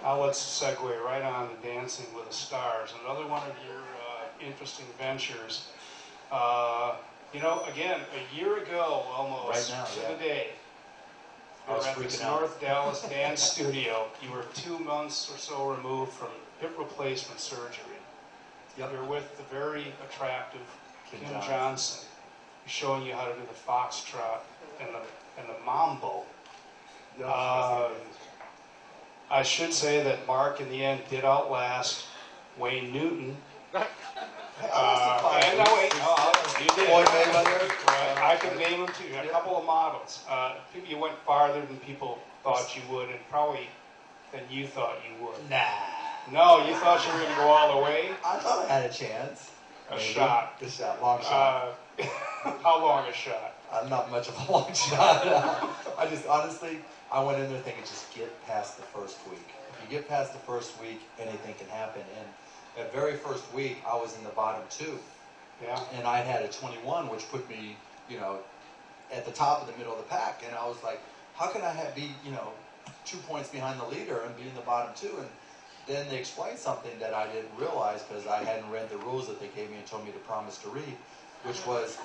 Now let's segue right on to Dancing with the Stars, another one of your interesting ventures. You know, again, a year ago almost, right now, to yeah. the day, you were at this North Dallas dance studio. You were 2 months or so removed from hip replacement surgery. Yep. You're with the very attractive Kim Johnson, showing you how to do the foxtrot and the mambo. I should say that Mark, in the end, did outlast Wayne Newton. You did. Floyd Mayweather. I could name them too. A couple of models. You went farther than people thought you would, and probably than you thought you would. Nah. No, you thought you were going to go all the way? I thought I had a chance. A shot. A shot, long shot. How long a shot? Not much of a long shot. I just, honestly, I went in there thinking just get past the first week. If you get past the first week, anything can happen. And that very first week, I was in the bottom 2. Yeah. And I had a 21, which put me, you know, at the top of the middle of the pack. And I was like, how can I be, you know, 2 points behind the leader and be in the bottom 2? And then they explained something that I didn't realize because I hadn't read the rules that they gave me and told me to promise to read, which was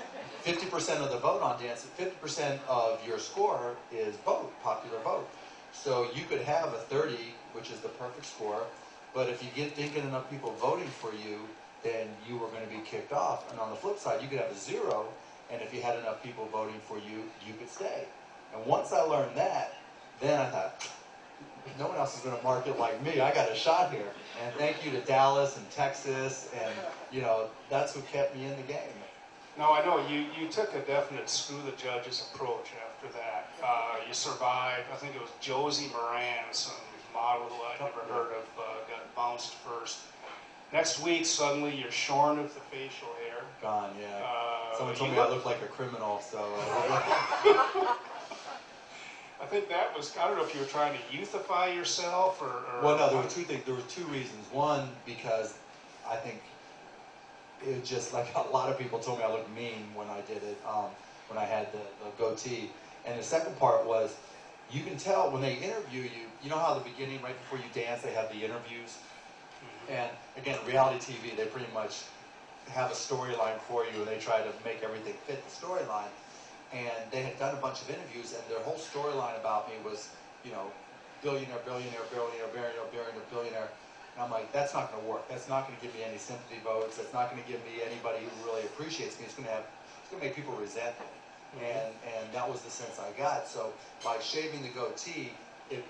50% of the vote on dance, 50% of your score is vote, popular vote. So you could have a 30, which is the perfect score, but if you didn't get enough people voting for you, then you were going to be kicked off. And on the flip side, you could have a 0, and if you had enough people voting for you, you could stay. And once I learned that, then I thought, no one else is going to mark it like me. I got a shot here. And thank you to Dallas and Texas, and you know, that's what kept me in the game. No, I know you took a definite screw the judges approach after that. You survived. I think it was Josie Moran, some model who I'd never heard of, got bounced first. Next week, suddenly you're shorn of the facial hair. Gone, yeah. Someone told me I look like a criminal, so. I think that was, I don't know if you were trying to youthify yourself or well, no, there were 2 things. There were 2 reasons. One, because I think it was just like a lot of people told me I looked mean when I did it, when I had the goatee. And the second part was, you can tell when they interview you, you know how at the beginning, right before you dance, they have the interviews? Mm-hmm. And again, reality TV, they pretty much have a storyline for you and they try to make everything fit the storyline. And they had done a bunch of interviews, and their whole storyline about me was, you know, billionaire, billionaire, billionaire, billionaire, billionaire, billionaire. And I'm like, that's not going to work. That's not going to give me any sympathy votes. That's not going to give me anybody who really appreciates me. It's going to make people resent me. And that was the sense I got. So by shaving the goatee, it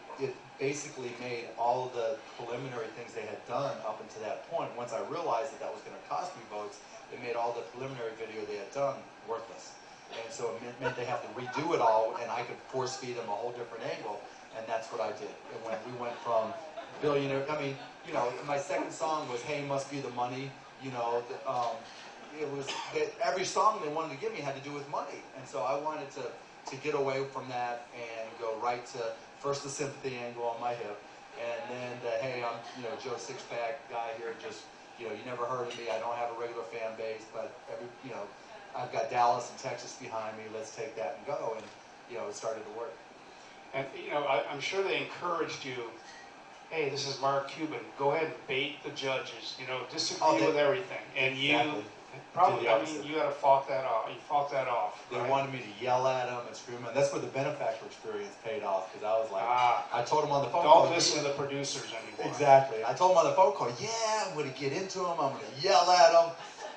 basically made all of the preliminary things they had done up until that point. Once I realized that was going to cost me votes, it made all the preliminary video they had done worthless. And so it meant they have to redo it all, and I could force feed them a whole different angle, and that's what I did. And when we went from billionaire, I mean, you know, my second song was "Hey, Must Be the Money." You know, it was every song they wanted to give me had to do with money, and so I wanted to get away from that and go right to first the sympathy angle on my hip, and then the, hey, I'm, you know, Joe Sixpack guy here, just, you know, you never heard of me. I don't have a regular fan base, but you know, I've got Dallas and Texas behind me. Let's take that and go. And, you know, it started to work. And, you know, I'm sure they encouraged you, hey, this is Mark Cuban. Go ahead and bait the judges. You know, disagree with everything. And exactly. You probably, I mean, you got to fought that off. You fought that off. They right? wanted me to yell at them and scream. And that's where the benefactor experience paid off. Because I was like, I told them on the phone call. Don't listen to the producers anymore. Exactly. I told them on the phone call, yeah, I'm going to get into them. I'm going to yell at them.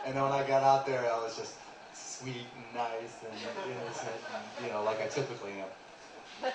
And then when I got out there, I was just sweet and nice and innocent, and, you know, like I typically am. Yeah.